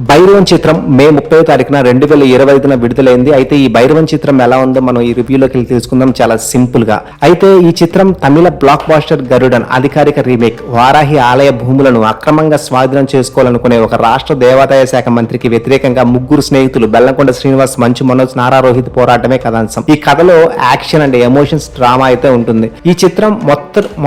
భైరవన్ చిత్రం మే 30వ తారీఖున 2025న విడుదలైంది. అయితే ఈ భైరవన్ చిత్రం ఎలా ఉందో మనం ఈ రివ్యూలోకి వెళ్ళి తెలుసుకుందాం చాలా సింపుల్ గా. అయితే ఈ చిత్రం తమిళ బ్లాక్ బాస్టర్ గరుడన్ అధికారిక రీమేక్. వారాహి ఆలయ భూములను అక్రమంగా స్వాధీనం చేసుకోవాలనుకునే ఒక రాష్ట్ర దేవాదాయ శాఖ మంత్రికి వ్యతిరేకంగా ముగ్గురు స్నేహితులు బెల్లంకొండ శ్రీనివాస్, మంచు మనోజ్, నారా రోహిత్ పోరాటమే కథాంశం. ఈ కథలో యాక్షన్ అండ్ ఎమోషన్స్ డ్రామా అయితే ఉంటుంది. ఈ చిత్రం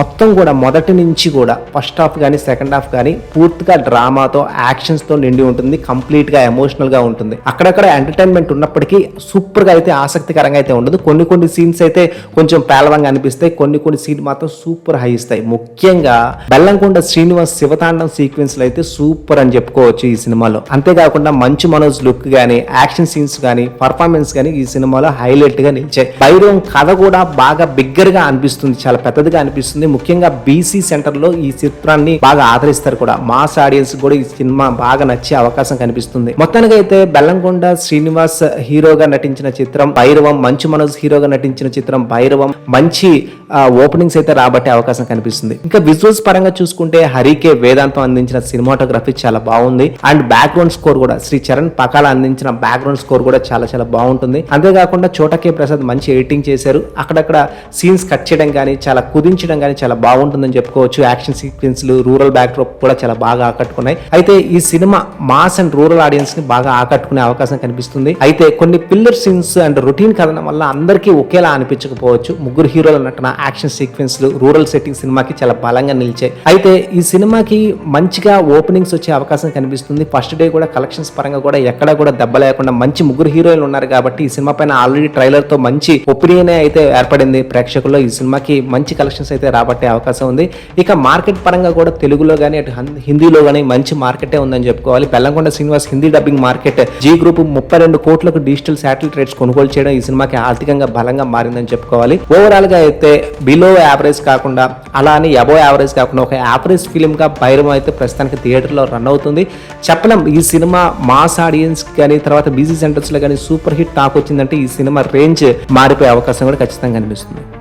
మొత్తం కూడా మొదటి నుంచి కూడా ఫస్ట్ హాఫ్ కానీ సెకండ్ హాఫ్ కానీ పూర్తిగా డ్రామాతో యాక్షన్స్ తో నిండి ఉంటుంది. కంప్లీట్ గా ఎమోషనల్ గా ఉంటుంది. అక్కడక్కడ ఎంటర్టైన్మెంట్ ఉన్నప్పటికీ సూపర్ గా అయితే ఆసక్తికరంగా అయితే ఉండదు. కొన్ని సీన్స్ అయితే కొంచెం పేలవంగా అనిపిస్తాయి. కొన్ని సీన్ మాత్రం సూపర్ హై ఇస్తాయి. ముఖ్యంగా బెల్లంకొండ శ్రీనివాస్ శివతాండం సీక్వెన్స్ లో అయితే సూపర్ అని చెప్పుకోవచ్చు ఈ సినిమాలో. అంతేకాకుండా మంచు మనోజ్ లుక్ గానీ, యాక్షన్ సీన్స్ గానీ, పర్ఫార్మెన్స్ గానీ ఈ సినిమాలో హైలైట్ గా నిలిచాయి. భైరవం కథ కూడా బాగా బిగ్గర్ గా అనిపిస్తుంది, చాలా పెద్దదిగా అనిపిస్తుంది. ముఖ్యంగా బీసీ సెంటర్ లో ఈ చిత్రాన్ని బాగా ఆదరిస్తారు కూడా. మాస్ ఆడియన్స్ కూడా ఈ సినిమా బాగా నచ్చే అవకాశం కనిపిస్తుంది. మొత్తానికి అయితే బెల్లంకొండ శ్రీనివాస్ హీరోగా నటించిన చిత్రం భైరవం, మంచు మనోజ్ హీరోగా నటించిన చిత్రం భైరవం మంచి ఓపెనింగ్స్ అయితే రాబట్టే అవకాశం కనిపిస్తుంది. ఇంకా విజువల్స్ పరంగా చూసుకుంటే హరికే వేదాంతం అందించిన సినిమాటోగ్రఫీ చాలా బాగుంది. అండ్ బ్యాక్గ్రౌండ్ స్కోర్ కూడా శ్రీ చరణ్ పకాల అందించిన బ్యాక్గ్రౌండ్ స్కోర్ కూడా చాలా బాగుంటుంది. అంతేకాకుండా చోటకే ప్రసాద్ మంచి ఎడిటింగ్ చేశారు. అక్కడక్కడ సీన్స్ కట్ చేయడం కానీ, చాలా కుదించడం కానీ చాలా బాగుంటుందని చెప్పుకోవచ్చు. యాక్షన్ సీక్వెన్స్లు, రూరల్ బ్యాక్డ్రాప్ కూడా చాలా బాగా ఆకట్టుకున్నాయి. అయితే ఈ cinema mass and rural audience ని బాగా ఆకట్టుకునే అవకాశం కనిపిస్తుంది. అయితే కొన్ని పిల్లర్ సీన్స్ అండ్ రొటీన్ కథనం వల్ల అందరికీ ఒకేలా అనిపించకపోవచ్చు. ముగ్గురు హీరోల నటన, యాక్షన్ సీక్వెన్స్లు, రూరల్ సెట్టింగ్ సినిమాకి చాలా బలంగా నిలిచాయి. అయితే ఈ సినిమాకి మంచిగా ఓపెనింగ్స్ వచ్చే అవకాశం కనిపిస్తుంది. ఫస్ట్ డే కూడా కలెక్షన్స్ పరంగా కూడా ఎక్కడా కూడా దెబ్బ లేకుండా మంచి ముగ్గురు హీరోయిన్లు ఉన్నారు కాబట్టి ఈ సినిమా పైన ఆల్రెడీ ట్రైలర్ తో మంచి ఒపీనియన్ అయితే ఏర్పడింది ప్రేక్షకుల్లో. ఈ సినిమాకి మంచి కలెక్షన్స్ అయితే రాబట్టే అవకాశం ఉంది. ఇక మార్కెట్ పరంగా కూడా తెలుగులో గానీ అటు హిందీలో గానీ మంచి మార్కెటే ఉందని చెప్పుకోవాలి. Bellamkonda Srinivas Hindi dubbing market Zee group 32 కోట్లకు డిజిటల్ శాటిలైట్ రైట్స్ కొనుగోలు చేయడం ఈ సినిమాకి ఆర్థికంగా బలంగా మారిందని చెప్పుకోవాలి. ఓవరాల్ గా అయితే బిలో యావరేజ్ కాకుండా అలా అని అబో యావరేజ్ కాకుండా ఒక యావరేజ్ ఫిలిం గా భైరవం అయితే ప్రస్తుతానికి థియేటర్ లో రన్ అవుతుంది. చెప్పలేం ఈ సినిమా మాస్ ఆడియన్స్ కానీ, తర్వాత బీసీ సెంటర్స్ లో కానీ సూపర్ హిట్ టాక్ వచ్చిందంటే ఈ సినిమా రేంజ్ మారిపోయే అవకాశం కూడా ఖచ్చితంగా కనిపిస్తుంది.